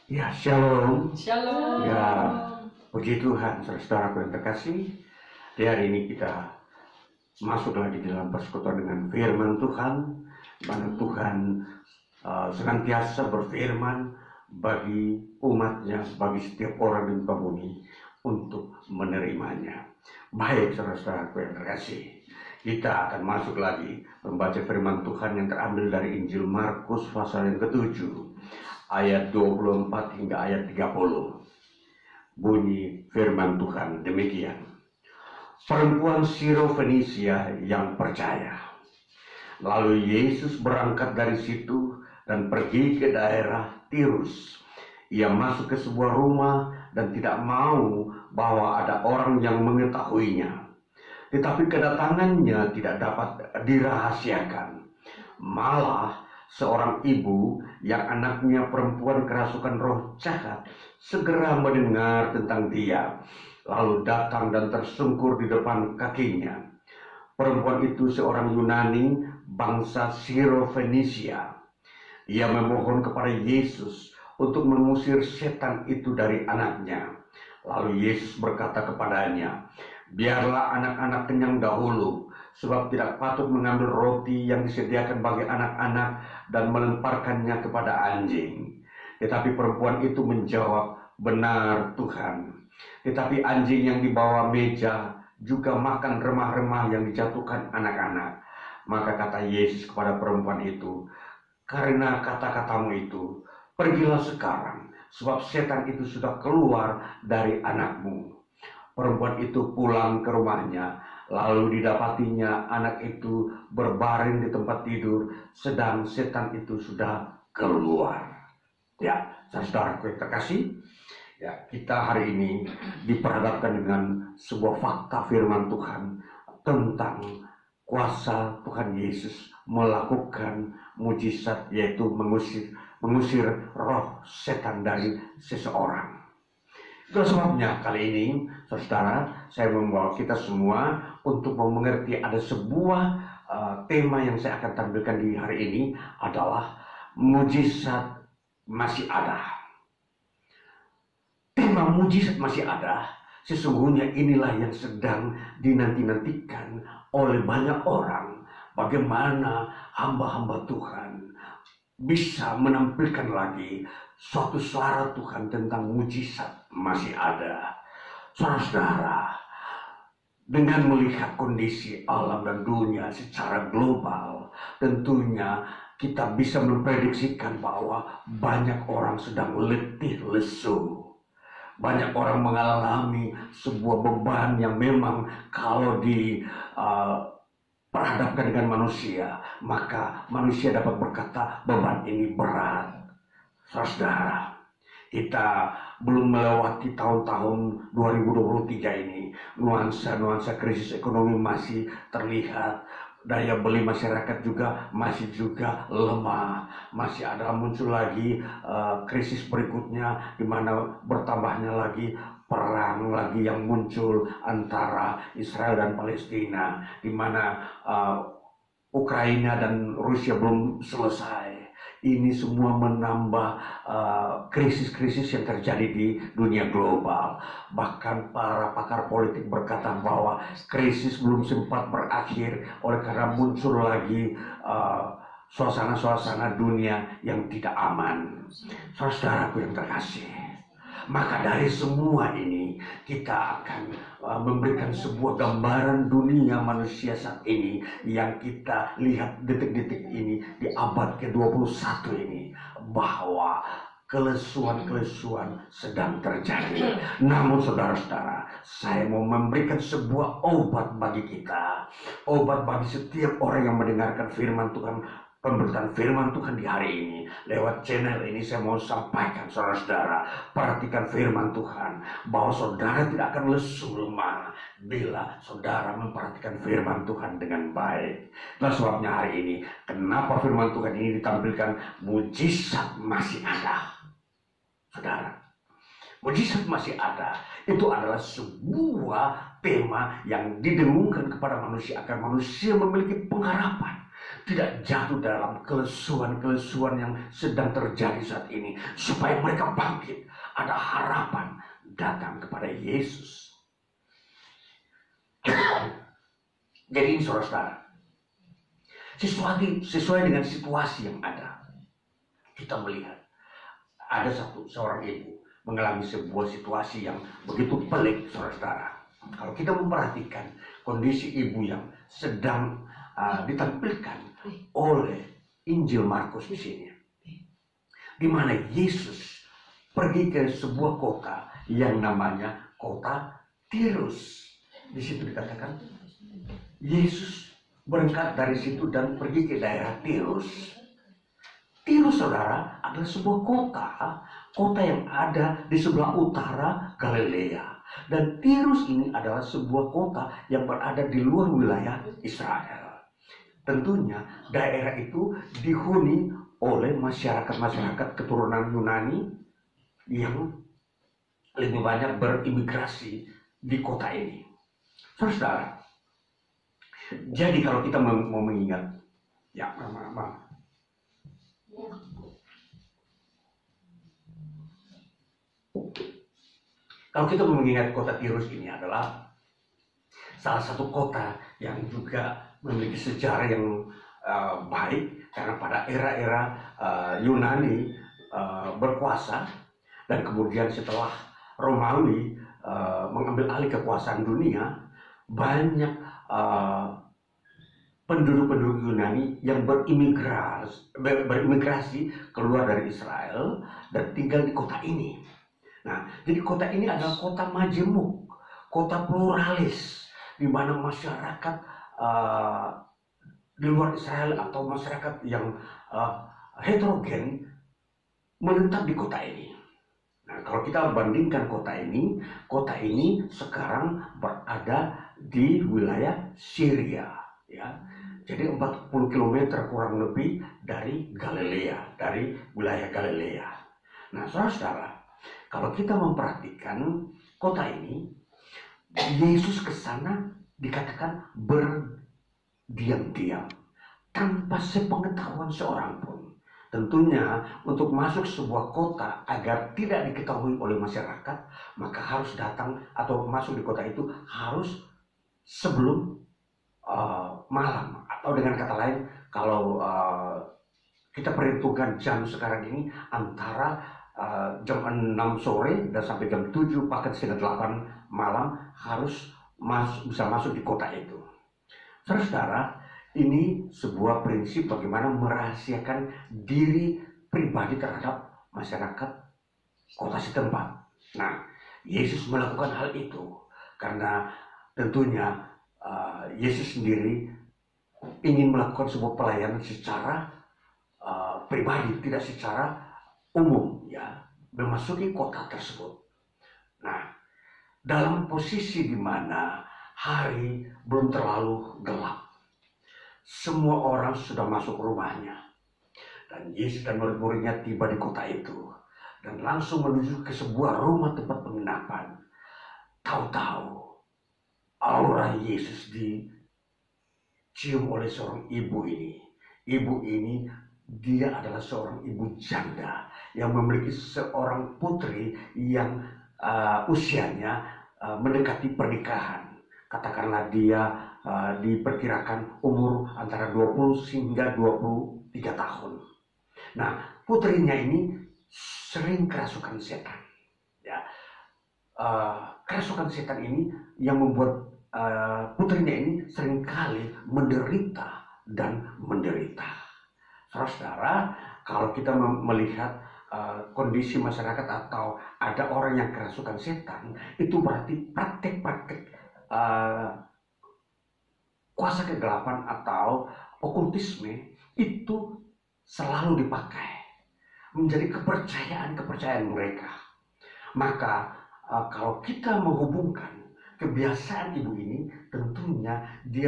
Ya, shalom. Shalom. Ya, puji Tuhan, saudara-saudaraku yang terkasih. Di hari ini kita masuk lagi di dalam persekutuan dengan firman Tuhan, mana Tuhan senantiasa berfirman bagi umatnya, bagi setiap orang di muka bumi untuk menerimanya. Baik, saudara-saudaraku yang terkasih, kita akan masuk lagi membaca firman Tuhan yang terambil dari Injil Markus pasal yang ke-7, ayat 24 hingga ayat 30. Bunyi firman Tuhan demikian. Perempuan Sirofenisia yang percaya. Lalu Yesus berangkat dari situ dan pergi ke daerah Tirus. Ia masuk ke sebuah rumah dan tidak mau bahwa ada orang yang mengetahuinya. Tetapi kedatangannya tidak dapat dirahasiakan. Malah seorang ibu yang anaknya perempuan kerasukan roh jahat segera mendengar tentang dia, lalu datang dan tersungkur di depan kakinya. Perempuan itu seorang Yunani bangsa Sirofenisia. Ia memohon kepada Yesus untuk mengusir setan itu dari anaknya. Lalu Yesus berkata kepadanya, "Biarlah anak-anak kenyang dahulu, sebab tidak patut mengambil roti yang disediakan bagi anak-anak dan melemparkannya kepada anjing." Tetapi perempuan itu menjawab, "Benar Tuhan, tetapi anjing yang dibawa meja juga makan remah-remah yang dijatuhkan anak-anak." Maka kata Yesus kepada perempuan itu, "Karena kata-katamu itu, pergilah sekarang, sebab setan itu sudah keluar dari anakmu." Perempuan itu pulang ke rumahnya, lalu didapatinya anak itu berbaring di tempat tidur, sedang setan itu sudah keluar. Ya, saudaraku yang terkasih, ya, kita hari ini diperhadapkan dengan sebuah fakta firman Tuhan tentang kuasa Tuhan Yesus melakukan mujizat, yaitu mengusir roh setan dari seseorang. Itu sebabnya kali ini, saudara, saya membawa kita semua untuk mengerti ada sebuah tema yang saya akan tampilkan di hari ini adalah mujizat masih ada. Tema mujizat masih ada, sesungguhnya inilah yang sedang dinanti-nantikan oleh banyak orang. Bagaimana hamba-hamba Tuhan bisa menampilkan lagi suatu suara Tuhan tentang mujizat masih ada. Saudara, dengan melihat kondisi alam dan dunia secara global, tentunya kita bisa memprediksikan bahwa banyak orang sedang letih lesu. Banyak orang mengalami sebuah beban yang memang kalau diperhadapkan dengan manusia, maka manusia dapat berkata beban ini berat. Saudara, kita belum melewati tahun-tahun 2023 ini. Nuansa-nuansa krisis ekonomi masih terlihat. Daya beli masyarakat juga masih lemah. Masih ada muncul lagi krisis berikutnya, di mana bertambahnya lagi perang lagi yang muncul antara Israel dan Palestina, di mana Ukraina dan Rusia belum selesai. Ini semua menambah krisis-krisis yang terjadi di dunia global. Bahkan para pakar politik berkata bahwa krisis belum sempat berakhir oleh karena muncul lagi suasana-suasana dunia yang tidak aman. Saudaraku yang terkasih, maka dari semua ini kita akan memberikan sebuah gambaran dunia manusia saat ini yang kita lihat detik-detik ini di abad ke-21 ini, bahwa kelesuan-kelesuan sedang terjadi. Namun saudara-saudara, saya mau memberikan sebuah obat bagi kita, obat bagi setiap orang yang mendengarkan firman Tuhan. Pemberitaan firman Tuhan di hari ini lewat channel ini saya mau sampaikan, saudara-saudara, perhatikan firman Tuhan bahwa saudara tidak akan lesu lemah bila saudara memperhatikan firman Tuhan dengan baik. Nah, sebabnya hari ini kenapa firman Tuhan ini ditampilkan mujizat masih ada. Saudara, mujizat masih ada. Itu adalah sebuah tema yang didengungkan kepada manusia agar manusia memiliki pengharapan. tidak jatuh dalam kelesuan-kelesuan yang sedang terjadi saat ini, supaya mereka bangkit, ada harapan datang kepada Yesus. Jadi ini saudara-saudara, sesuai dengan situasi yang ada, kita melihat ada seorang ibu mengalami sebuah situasi yang begitu pelik, saudara-saudara. Kalau kita memperhatikan kondisi ibu yang sedang ditampilkan oleh Injil Markus di sini, di mana Yesus pergi ke sebuah kota yang namanya kota Tirus. Di situ dikatakan Yesus berangkat dari situ dan pergi ke daerah Tirus. Tirus, saudara, adalah sebuah kota yang ada di sebelah utara Galilea. Dan Tirus ini adalah sebuah kota yang berada di luar wilayah Israel. Tentunya daerah itu dihuni oleh masyarakat keturunan Yunani yang lebih banyak berimigrasi di kota ini. Saudara, jadi kalau kita mau mengingat, ya, kalau kita mengingat kota Tirus ini adalah salah satu kota yang juga memiliki sejarah yang baik, karena pada era-era Yunani berkuasa, dan kemudian setelah Romawi mengambil alih kekuasaan dunia, banyak penduduk-penduduk Yunani yang berimigrasi keluar dari Israel dan tinggal di kota ini. Nah, jadi kota ini adalah kota majemuk, kota pluralis, di mana masyarakat di luar Israel atau masyarakat yang heterogen menetap di kota ini. Nah, kalau kita bandingkan kota ini sekarang berada di wilayah Syria, ya. Jadi 40 km kurang lebih dari Galilea, dari wilayah Galilea. Nah, saudara-saudara, kalau kita memperhatikan kota ini, Yesus ke sana dikatakan berdiam-diam, tanpa sepengetahuan seorang pun. Tentunya untuk masuk sebuah kota agar tidak diketahui oleh masyarakat, maka harus datang atau masuk di kota itu harus sebelum malam. Atau dengan kata lain, kalau kita perhitungkan jam sekarang ini antara jam 6 sore dan sampai jam 7 paket setengah 8 malam harus bisa masuk di kota itu. Saudara, ini sebuah prinsip bagaimana merahasiakan diri pribadi terhadap masyarakat kota setempat. Nah, Yesus melakukan hal itu karena tentunya Yesus sendiri ingin melakukan sebuah pelayanan secara pribadi, tidak secara umum, ya, memasuki kota tersebut. Nah, dalam posisi di mana hari belum terlalu gelap, semua orang sudah masuk rumahnya, dan Yesus dan murid-muridnya tiba di kota itu dan langsung menuju ke sebuah rumah tempat penginapan. Tahu-tahu aura Yesus dicium oleh seorang ibu ini. Ibu ini dia adalah seorang ibu janda yang memiliki seorang putri yang usianya mendekati pernikahan. Katakanlah dia diperkirakan umur antara 20 hingga 23 tahun. Nah, putrinya ini sering kerasukan setan. Ya, kerasukan setan ini yang membuat putrinya ini seringkali menderita dan menderita. Saudara, kalau kita melihat kondisi masyarakat atau ada orang yang kerasukan setan, itu berarti praktek-praktek kuasa kegelapan atau okultisme itu selalu dipakai menjadi kepercayaan mereka. Maka kalau kita menghubungkan kebiasaan ibu ini, tentunya dia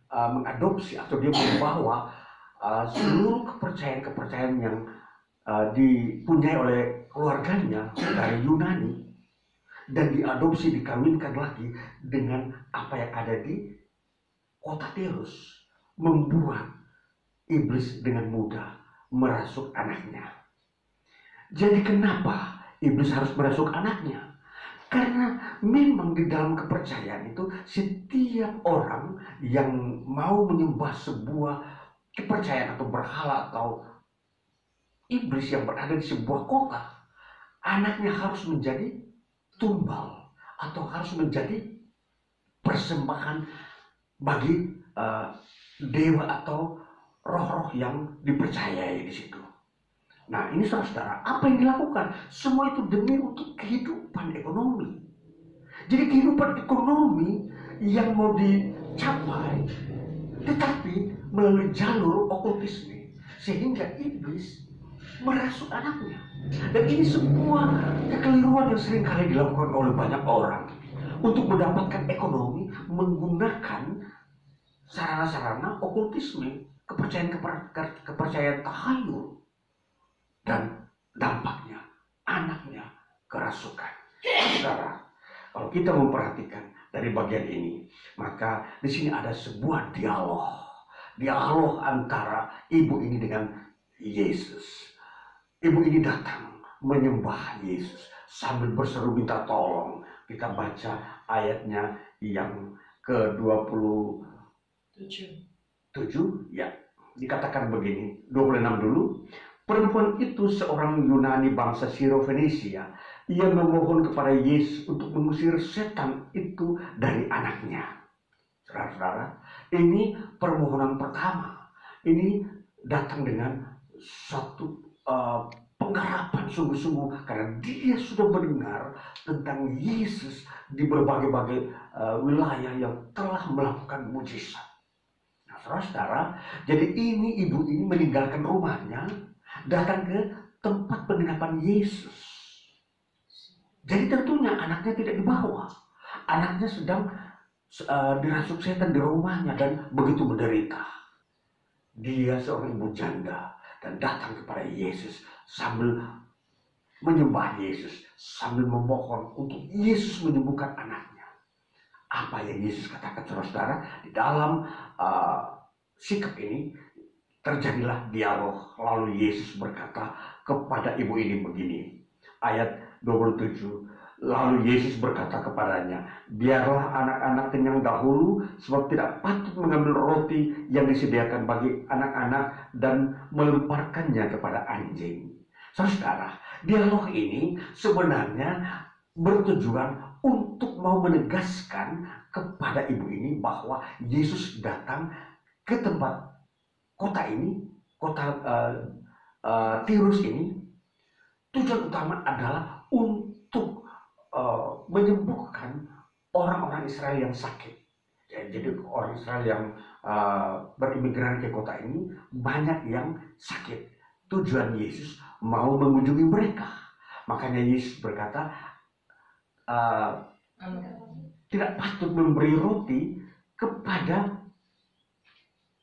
mengadopsi atau dia membawa seluruh kepercayaan yang dipunyai oleh keluarganya dari Yunani dan diadopsi, dikawinkan lagi dengan apa yang ada di kota Tirus, membuat iblis dengan mudah merasuk anaknya. Jadi kenapa iblis harus merasuk anaknya? Karena memang di dalam kepercayaan itu setiap orang yang mau menyembah sebuah kepercayaan atau berhala atau iblis yang berada di sebuah kota, anaknya harus menjadi tumbal atau harus menjadi persembahan bagi dewa atau roh-roh yang dipercayai di situ. Nah, ini saudara, apa yang dilakukan? Semua itu demi untuk kehidupan ekonomi. Jadi kehidupan ekonomi yang mau dicapai, tetapi melalui jalur okultisme, sehingga iblis merasuk anaknya. Dan ini sebuah kekeliruan yang seringkali dilakukan oleh banyak orang untuk mendapatkan ekonomi menggunakan sarana-sarana okultisme, kepercayaan tahayul. Dan dampaknya anaknya kerasukan. Saudara, kalau kita memperhatikan dari bagian ini, maka di sini ada sebuah dialog antara ibu ini dengan Yesus. Ibu ini datang menyembah Yesus sambil berseru minta tolong. Kita baca ayatnya yang ke-27 ya. Dikatakan begini, 26 dulu. Perempuan itu seorang Yunani bangsa Siro-Fenisia. Ia memohon kepada Yesus untuk mengusir setan itu dari anaknya. Saudara-saudara, ini permohonan pertama. Ini datang dengan satu pengharapan sungguh-sungguh karena dia sudah mendengar tentang Yesus di berbagai-bagai wilayah yang telah melakukan mujizat. Nah, saudara-saudara, jadi ini ibu ini meninggalkan rumahnya, datang ke tempat penginapan Yesus. Jadi tentunya anaknya tidak dibawa. Anaknya sedang dirasuk setan di rumahnya dan begitu menderita. Dia seorang ibu janda dan datang kepada Yesus sambil menyembah Yesus, sambil memohon untuk Yesus menyembuhkan anaknya. Apa yang Yesus katakan, saudara-saudara? Di dalam sikap ini terjadilah dialog. Lalu Yesus berkata kepada ibu ini begini, ayat 27. Lalu Yesus berkata kepadanya, biarlah anak-anak kenyang dahulu, sebab tidak patut mengambil roti yang disediakan bagi anak-anak dan melemparkannya kepada anjing. Saudara, dialog ini sebenarnya bertujuan untuk mau menegaskan kepada ibu ini bahwa Yesus datang ke tempat kota ini, kota Tirus ini, tujuan utama adalah untuk menyembuhkan orang-orang Israel yang sakit. Jadi orang Israel yang berimigran ke kota ini banyak yang sakit. Tujuan Yesus mau mengunjungi mereka. Makanya Yesus berkata, tidak patut memberi roti kepada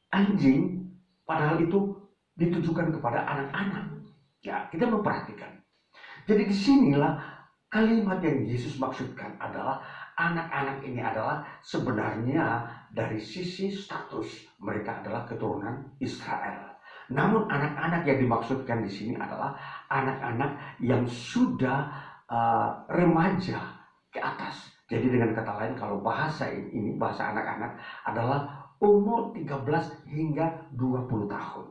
anjing, padahal itu ditujukan kepada anak-anak. Ya, kita memperhatikan. Jadi disinilah kalimat yang Yesus maksudkan adalah anak-anak ini adalah sebenarnya dari sisi status mereka adalah keturunan Israel. Namun anak-anak yang dimaksudkan di sini adalah anak-anak yang sudah remaja ke atas. Jadi dengan kata lain, kalau bahasa ini bahasa anak-anak adalah umur 13 hingga 20 tahun.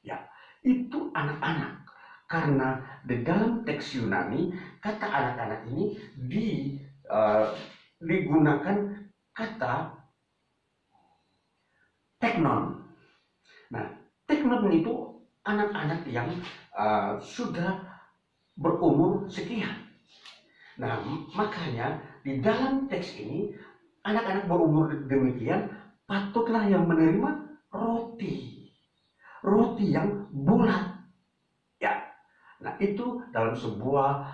Ya, itu anak-anak. Karena di dalam teks Yunani, kata anak-anak ini digunakan kata teknon. Nah, teknon itu anak-anak yang sudah berumur sekian. Nah, makanya di dalam teks ini, anak-anak berumur demikian patutlah yang menerima roti yang bulat. Ya, nah itu dalam sebuah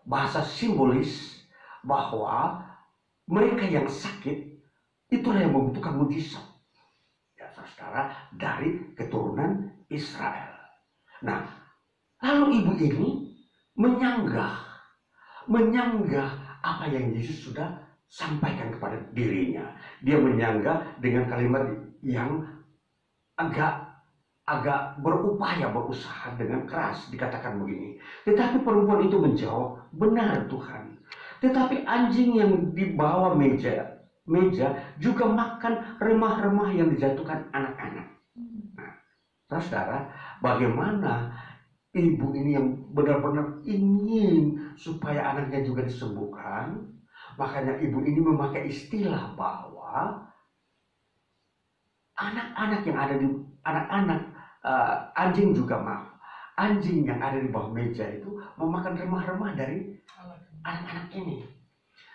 bahasa simbolis bahwa mereka yang sakit itulah yang membutuhkan mujizat. Ya, saudara, dari keturunan Israel. Nah, lalu ibu ini menyanggah apa yang Yesus sudah sampaikan kepada dirinya. Dia menyanggah dengan kalimat yang agak berusaha dengan keras, dikatakan begini. Tetapi perempuan itu menjawab, benar Tuhan. Tetapi anjing yang di bawah meja juga makan remah-remah yang dijatuhkan anak-anak. Nah, saudara, bagaimana ibu ini yang benar-benar ingin supaya anaknya juga disembuhkan, makanya ibu ini memakai istilah bahwa anak-anak yang ada di anjing juga anjing yang ada di bawah meja itu memakan remah-remah dari anak-anak ini.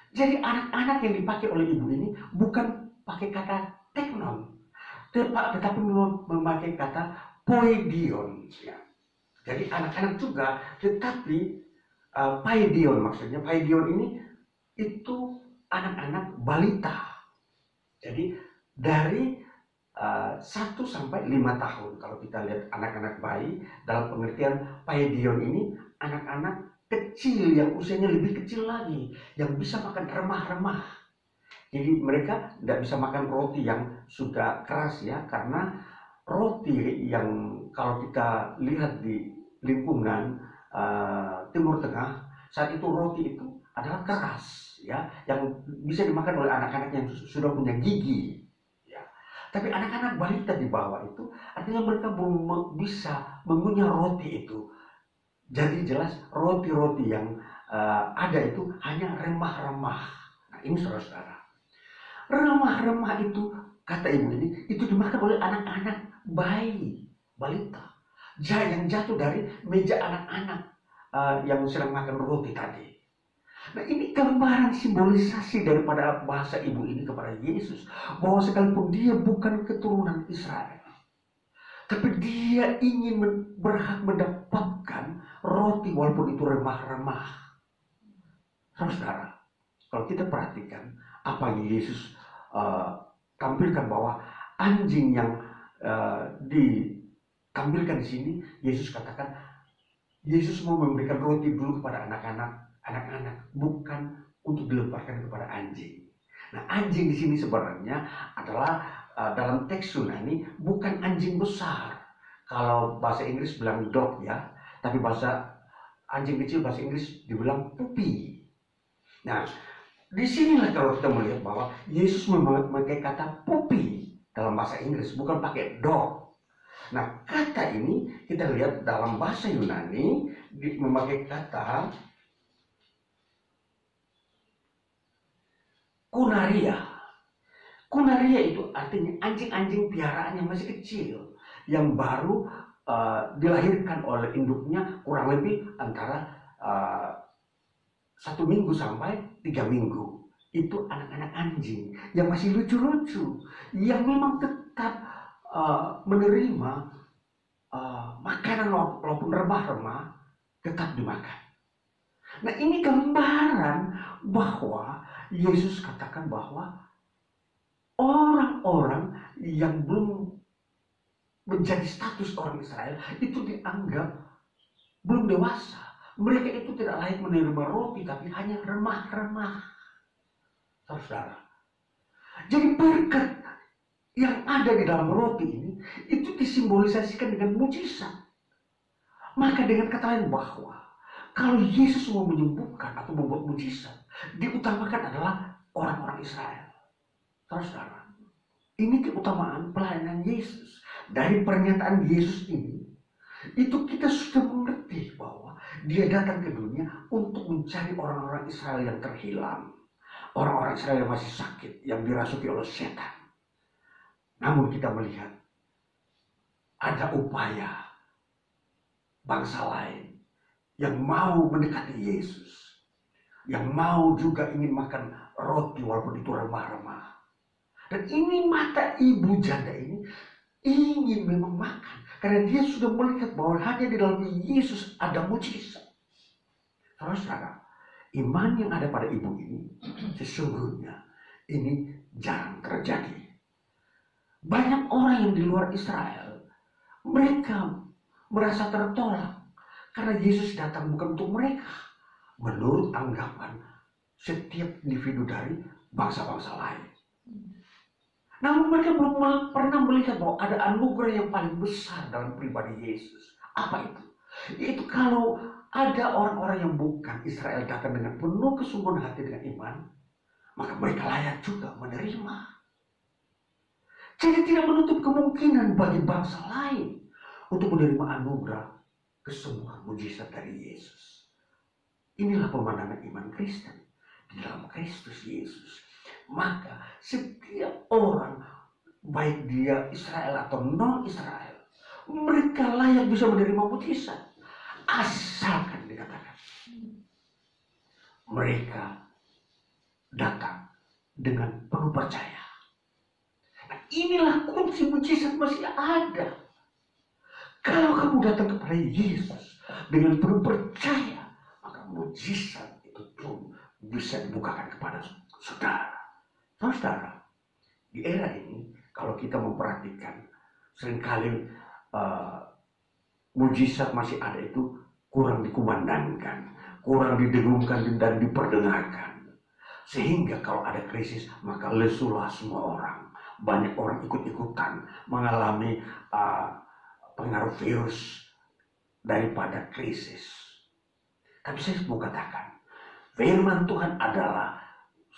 Jadi anak-anak yang dipakai oleh ibu ini bukan pakai kata teknon, tetapi memakai kata poidion. Ya. Jadi anak-anak juga, tetapi paidion maksudnya. Paidion ini itu anak-anak balita. Jadi dari 1 sampai 5 tahun. Kalau kita lihat anak-anak bayi, dalam pengertian paidion ini anak-anak kecil yang usianya lebih kecil lagi, yang bisa makan remah-remah. Jadi mereka tidak bisa makan roti yang sudah keras ya, karena roti yang kalau kita lihat di lingkungan Timur Tengah, saat itu roti itu adalah keras ya, yang bisa dimakan oleh anak-anak yang sudah punya gigi. Tapi anak-anak balita di bawah itu artinya mereka belum bisa mengunyah roti itu. Jadi jelas roti-roti yang ada itu hanya remah-remah. Nah ini saudara-saudara. Remah-remah itu, kata ibu ini, itu dimakan oleh anak-anak bayi, balita. Yang jatuh dari meja anak-anak yang sedang makan roti tadi. Nah ini gambaran simbolisasi daripada bahasa ibu ini kepada Yesus, bahwa sekalipun dia bukan keturunan Israel, tapi dia ingin berhak mendapatkan roti walaupun itu remah-remah. Saudara, kalau kita perhatikan apa yang Yesus tampilkan, bahwa anjing yang ditampilkan di sini, Yesus katakan Yesus mau memberikan roti dulu kepada anak-anak, bukan untuk dilemparkan kepada anjing. Nah, anjing di sini sebenarnya adalah dalam teks Yunani bukan anjing besar. Kalau bahasa Inggris bilang dog ya, tapi bahasa anjing kecil bahasa Inggris dibilang puppy. Nah, disinilah kalau kita melihat bahwa Yesus memakai kata puppy dalam bahasa Inggris, bukan pakai dog. Nah, kata ini kita lihat dalam bahasa Yunani memakai kata kunaria. Kunaria itu artinya anjing-anjing piaraan yang masih kecil, yang baru dilahirkan oleh induknya kurang lebih antara 1 minggu sampai 3 minggu. Itu anak-anak anjing yang masih lucu-lucu, yang memang tetap menerima makanan walaupun remah-remah, tetap dimakan. Nah ini gambaran bahwa Yesus katakan bahwa orang-orang yang belum menjadi status orang Israel itu dianggap belum dewasa. Mereka itu tidak layak menerima roti, tapi hanya remah-remah. Saudara, jadi berkat yang ada di dalam roti ini itu disimbolisasikan dengan mujizat. Maka dengan kata lain bahwa kalau Yesus mau menyembuhkan atau membuat mujizat, diutamakan adalah orang-orang Israel. Saudara, ini keutamaan pelayanan Yesus. Dari pernyataan Yesus ini, itu kita sudah mengerti bahwa dia datang ke dunia untuk mencari orang-orang Israel yang terhilang. Orang-orang Israel yang masih sakit, yang dirasuki oleh setan. Namun kita melihat ada upaya bangsa lain yang mau mendekati Yesus, yang mau juga ingin makan roti walaupun itu remah-remah. Dan ini mata ibu janda ini ingin memang makan, karena dia sudah melihat bahwa hanya di dalam Yesus ada mujizat. Saudara, iman yang ada pada ibu ini sesungguhnya ini jarang terjadi. Banyak orang yang di luar Israel, mereka merasa tertolak karena Yesus datang bukan untuk mereka, menurut anggapan setiap individu dari bangsa-bangsa lain. Namun mereka belum pernah melihat bahwa ada anugerah yang paling besar dalam pribadi Yesus. Apa itu? Yaitu kalau ada orang-orang yang bukan Israel datang dengan penuh kesungguhan hati dengan iman, maka mereka layak juga menerima. Jadi tidak menutup kemungkinan bagi bangsa lain untuk menerima anugerah kesembuhan mujizat dari Yesus. Inilah pemandangan iman Kristen di dalam Kristus Yesus. Maka setiap orang, baik dia Israel atau non-Israel, mereka layak bisa menerima mujizat. Asalkan dikatakan mereka datang dengan penuh percaya. Nah, inilah kunci mujizat masih ada. Kalau kamu datang kepada Yesus dengan penuh percaya, maka mujizat itu pun bisa dibukakan kepada saudara. Saudara, di era ini kalau kita memperhatikan seringkali mujizat masih ada itu kurang dikumandangkan, kurang didengungkan dan diperdengarkan. Sehingga kalau ada krisis maka lesulah semua orang. Banyak orang ikut-ikutan mengalami pengaruh virus daripada krisis. Tapi saya mau katakan, firman Tuhan adalah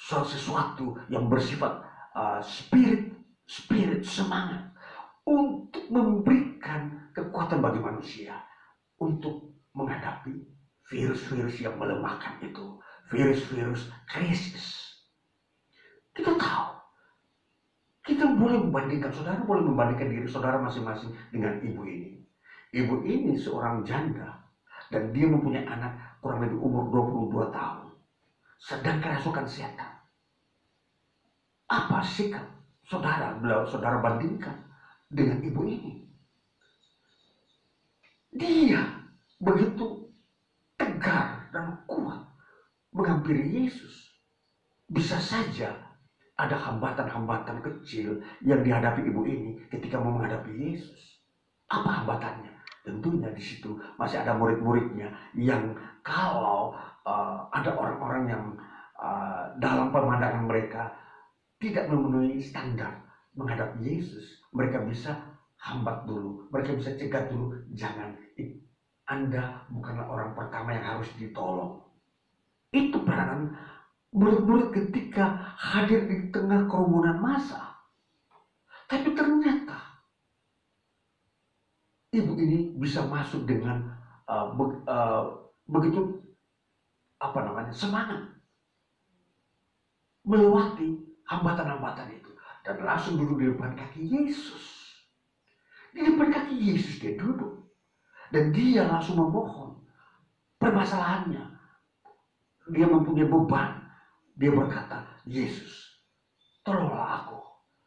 sesuatu yang bersifat spirit semangat untuk memberikan kekuatan bagi manusia untuk menghadapi virus-virus yang melemahkan itu, virus-virus krisis. Kita tahu, kita boleh membandingkan, saudara boleh membandingkan diri saudara masing-masing dengan ibu ini. Ibu ini seorang janda dan dia mempunyai anak kurang lebih umur 22 tahun. Sedang kerasukan setan. Apa sikap saudara bandingkan dengan ibu ini? Dia begitu tegar dan kuat menghampiri Yesus. Bisa saja ada hambatan-hambatan kecil yang dihadapi ibu ini ketika mau menghadapi Yesus. Apa hambatannya? Tentunya di situ masih ada murid-muridnya yang kalau ada orang-orang yang dalam pemandangan mereka tidak memenuhi standar menghadapi Yesus, mereka bisa hambat dulu, mereka bisa cegat dulu. Jangan, Anda bukanlah orang pertama yang harus ditolong. Itu peranan murid-murid ketika hadir di tengah kerumunan massa. Tapi ternyata ibu ini bisa masuk dengan begitu semangat melewati hambatan-hambatan itu dan langsung duduk di depan kaki Yesus. Di depan kaki Yesus dia duduk dan dia langsung memohon permasalahannya. Dia mempunyai beban. Dia berkata, Yesus, tolonglah aku,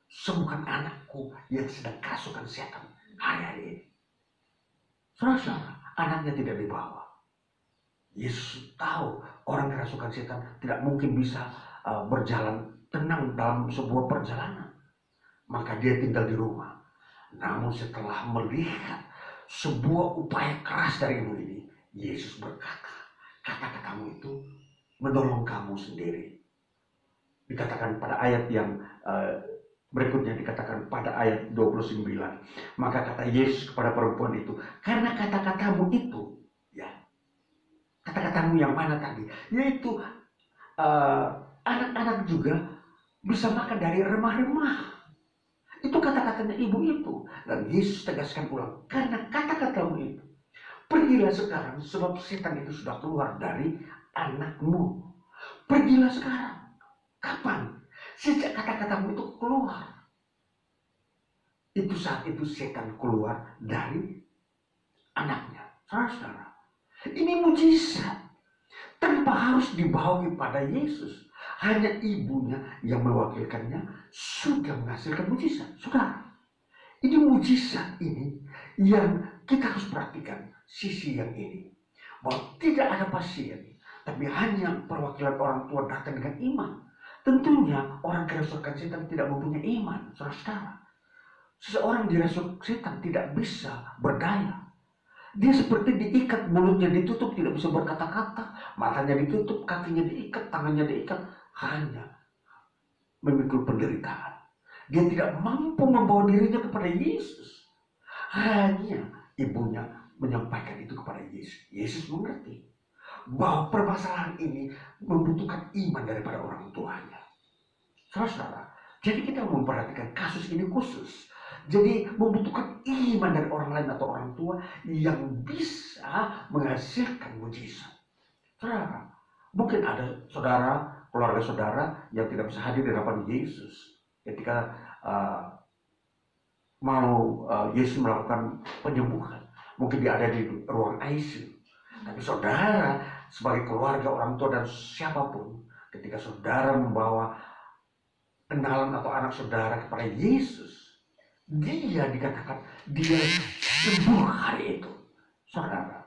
sembuhkan anakku yang sedang kerasukan setan hari ini. Saudara, anaknya tidak dibawa. Yesus tahu orang kerasukan setan tidak mungkin bisa berjalan tenang dalam sebuah perjalanan. Maka dia tinggal di rumah. Namun setelah melihat sebuah upaya keras dari ibu ini, Yesus berkata, kata-katamu itu menolong kamu sendiri. Dikatakan pada ayat yang berikutnya, dikatakan pada ayat 29. Maka kata Yesus kepada perempuan itu, karena kata-katamu itu, ya, kata-katamu yang mana tadi? Yaitu anak-anak juga bisa makan dari remah-remah. Itu kata-katanya ibu itu. Dan Yesus tegaskan ulang, karena kata-katamu itu, pergilah sekarang sebab setan itu sudah keluar dari anakmu. Pergilah sekarang. Kapan? Sejak kata-katamu itu keluar. Itu saat itu setan keluar dari anaknya. Saudara-saudara, ini mujizat. Tanpa harus dibawa kepada Yesus. Hanya ibunya yang mewakilkannya sudah menghasilkan mujizat. Saudara, ini mujizat ini yang kita harus perhatikan sisi yang ini. Bahwa tidak ada pasien, tapi hanya perwakilan orang tua datang dengan iman. Tentunya orang kerasukan setan tidak mempunyai iman, saudara. Seseorang dirasuk setan tidak bisa berdaya. Dia seperti diikat, mulutnya ditutup, tidak bisa berkata-kata, matanya ditutup, kakinya diikat, tangannya diikat, hanya memikul penderitaan. Dia tidak mampu membawa dirinya kepada Yesus. Hanya ibunya menyampaikan itu kepada Yesus. Yesus mengerti bahwa permasalahan ini membutuhkan iman daripada orang tuanya. Saudara, jadi kita memperhatikan kasus ini khusus. Jadi membutuhkan iman dari orang lain atau orang tua yang bisa menghasilkan mujizat. Saudara, mungkin ada saudara, keluarga saudara yang tidak bisa hadir di hadapan Yesus ketika Yesus melakukan penyembuhan. Mungkin dia ada di ruang ICU. Tapi saudara sebagai keluarga, orang tua dan siapapun, ketika saudara membawa kenalan atau anak saudara kepada Yesus, dia dikatakan dia sembuh hari itu. Saudara,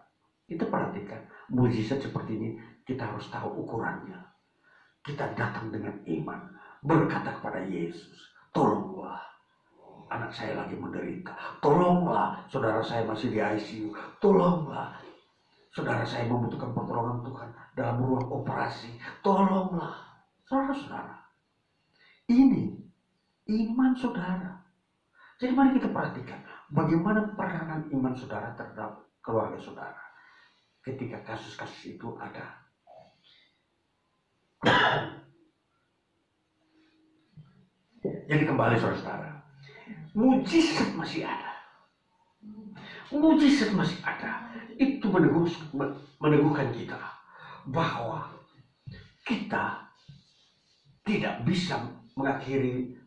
kita perhatikan mujizat seperti ini, kita harus tahu ukurannya. Kita datang dengan iman, berkata kepada Yesus, tolonglah anak saya lagi menderita, tolonglah saudara saya masih di ICU, tolonglah saudara saya membutuhkan pertolongan Tuhan dalam ruang operasi, tolonglah. Saudara-saudara, ini iman saudara. Jadi mari kita perhatikan bagaimana peranan iman saudara terhadap keluarga saudara ketika kasus-kasus itu ada. Jadi kembali saudara, mujizat masih ada. Mujizat masih ada. Itu meneguhkan kita bahwa kita tidak bisa mengakhiri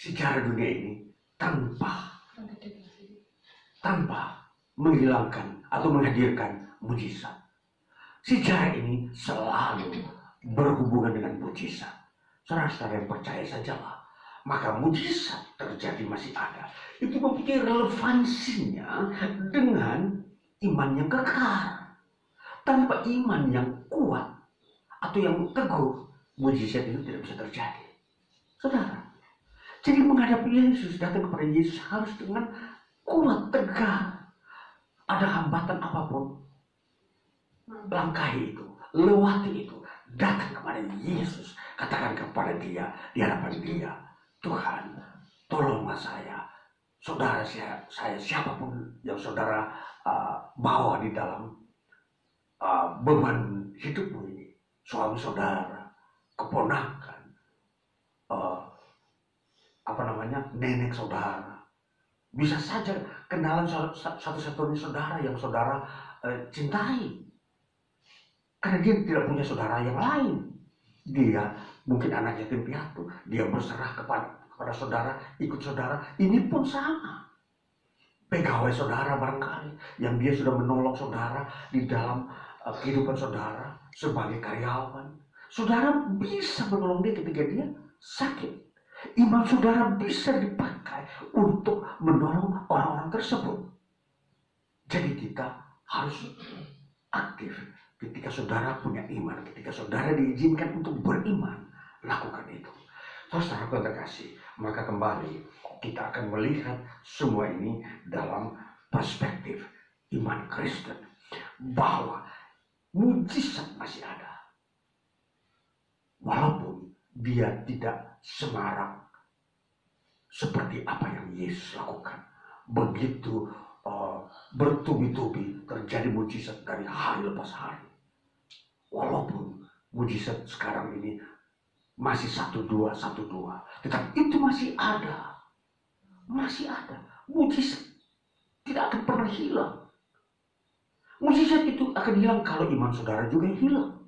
sejarah dunia ini tanpa menghilangkan atau menghadirkan mujizat. Sejarah ini selalu berhubungan dengan mujizat. Saudara-saudara yang percaya sajalah, maka mujizat terjadi masih ada. Itu mempunyai relevansinya dengan iman yang kekal. Tanpa iman yang kuat atau yang teguh, mujizat itu tidak bisa terjadi. Saudara, jadi menghadapi Yesus, datang kepada Yesus harus dengan kuat, tegar. Ada hambatan apapun, langkahi itu, lewati itu, datang kepada Yesus, katakan kepada dia, di hadapan dia, Tuhan, tolonglah saya, saudara saya siapapun yang saudara bawa di dalam beban hidupmu ini, suami saudara, keponakan, nenek saudara, bisa saja kenalan satu-satunya saudara yang saudara cintai, karena dia tidak punya saudara yang lain. Dia mungkin anak yatim piatu, dia berserah kepada saudara, ikut saudara. Ini pun sama. Pegawai saudara barangkali yang dia sudah menolong saudara di dalam kehidupan saudara sebagai karyawan. Saudara bisa menolong dia ketika dia sakit. Iman saudara bisa dipakai untuk menolong orang-orang tersebut. Jadi kita harus aktif. Ketika saudara punya iman, ketika saudara diizinkan untuk beriman, lakukan itu. Saudara terkasih, maka kembali kita akan melihat semua ini dalam perspektif iman Kristen, bahwa mujizat masih ada. Walaupun dia tidak semarak seperti apa yang Yesus lakukan. Begitu bertubi-tubi terjadi mujizat dari hari lepas hari. Walaupun mujizat sekarang ini masih 1-2, tetapi itu masih ada. Masih ada. Mujizat tidak akan pernah hilang. Mujizat itu akan hilang kalau iman saudara juga hilang.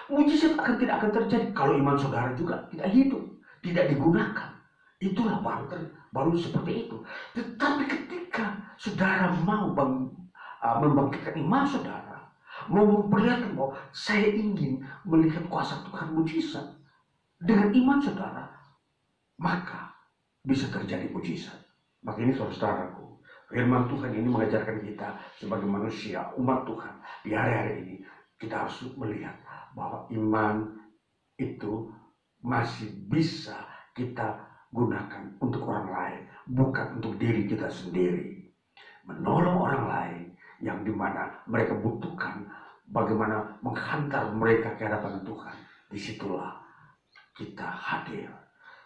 Mujizat tidak akan terjadi kalau iman saudara juga tidak hidup, tidak digunakan. Itulah baru seperti itu. Tetapi ketika saudara mau membangkitkan iman saudara, mau memperlihatkan bahwa saya ingin melihat kuasa Tuhan mujizat dengan iman saudara, maka bisa terjadi mujizat. Maka ini saudaraku, firman Tuhan ini mengajarkan kita sebagai manusia, umat Tuhan di hari-hari ini, kita harus melihat bahwa iman itu masih bisa kita gunakan untuk orang lain, bukan untuk diri kita sendiri. Menolong orang lain yang dimana mereka butuhkan, bagaimana menghantar mereka ke hadapan Tuhan. Disitulah kita hadir.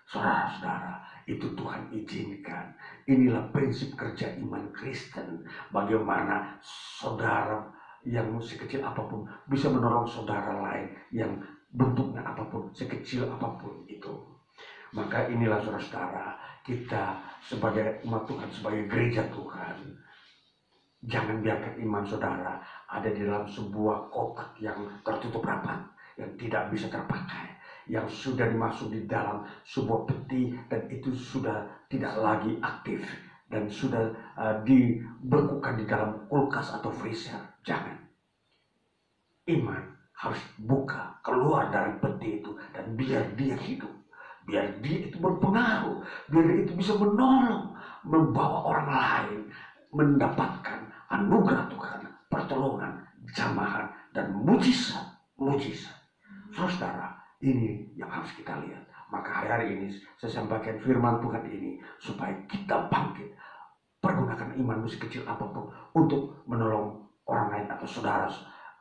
Saudara-saudara, itu Tuhan izinkan. Inilah prinsip kerja iman Kristen. Bagaimana saudara yang sekecil apapun bisa menolong saudara lain yang bentuknya apapun, sekecil apapun itu. Maka inilah saudara-saudara, kita sebagai umat Tuhan, sebagai gereja Tuhan, jangan biarkan iman saudara ada di dalam sebuah kotak yang tertutup rapat, yang tidak bisa terpakai, yang sudah dimasuk di dalam sebuah peti dan itu sudah tidak lagi aktif dan sudah dibekukan di dalam kulkas atau freezer. Jangan. Iman harus buka, keluar dari peti itu dan biar dia hidup. Biar dia itu berpengaruh, biar dia itu bisa menolong, membawa orang lain mendapatkan anugerah Tuhan, pertolongan, jamahan, dan mujizat. Saudara, ini yang harus kita lihat. Maka hari ini saya sampaikan firman Tuhan ini supaya kita bangkit. Pergunakan imanmu sekecil apapun untuk menolong orang lain atau saudara,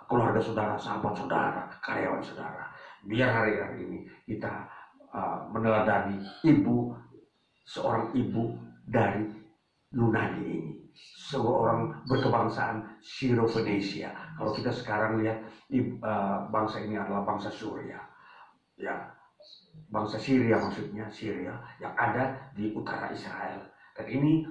keluarga saudara, sahabat saudara, karyawan saudara. Biar hari ini kita meneladani seorang ibu dari Yunani ini, seorang berkebangsaan Syro-Fenisia. Kalau kita sekarang lihat bangsa ini adalah bangsa Suria, ya, bangsa Syria maksudnya, Syria yang ada di utara Israel. Dan ini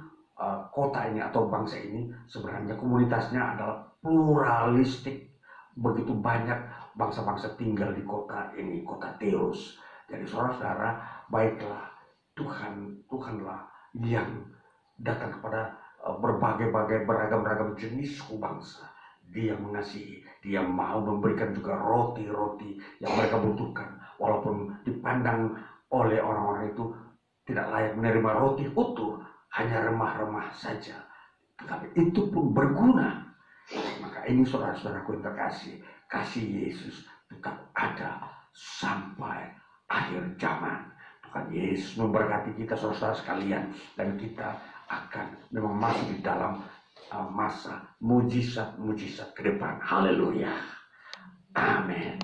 kota ini atau bangsa ini sebenarnya komunitasnya adalah pluralistik. Begitu banyak bangsa-bangsa tinggal di kota ini, kota Theos. Jadi saudara-saudara, baiklah Tuhanlah yang datang kepada berbagai-bagai beragam jenis suku bangsa. Dia mengasihi, dia mau memberikan juga roti-roti yang mereka butuhkan. Walaupun dipandang oleh orang-orang itu tidak layak menerima roti utuh, hanya remah-remah saja. Tetapi itu pun berguna. Maka ini saudara-saudaraku yang terkasih, kasih Yesus tetap ada sampai akhir zaman. Tuhan Yesus memberkati kita saudara-saudara sekalian, dan kita akan memang masuk di dalam masa mujizat ke depan. Haleluya. Amin.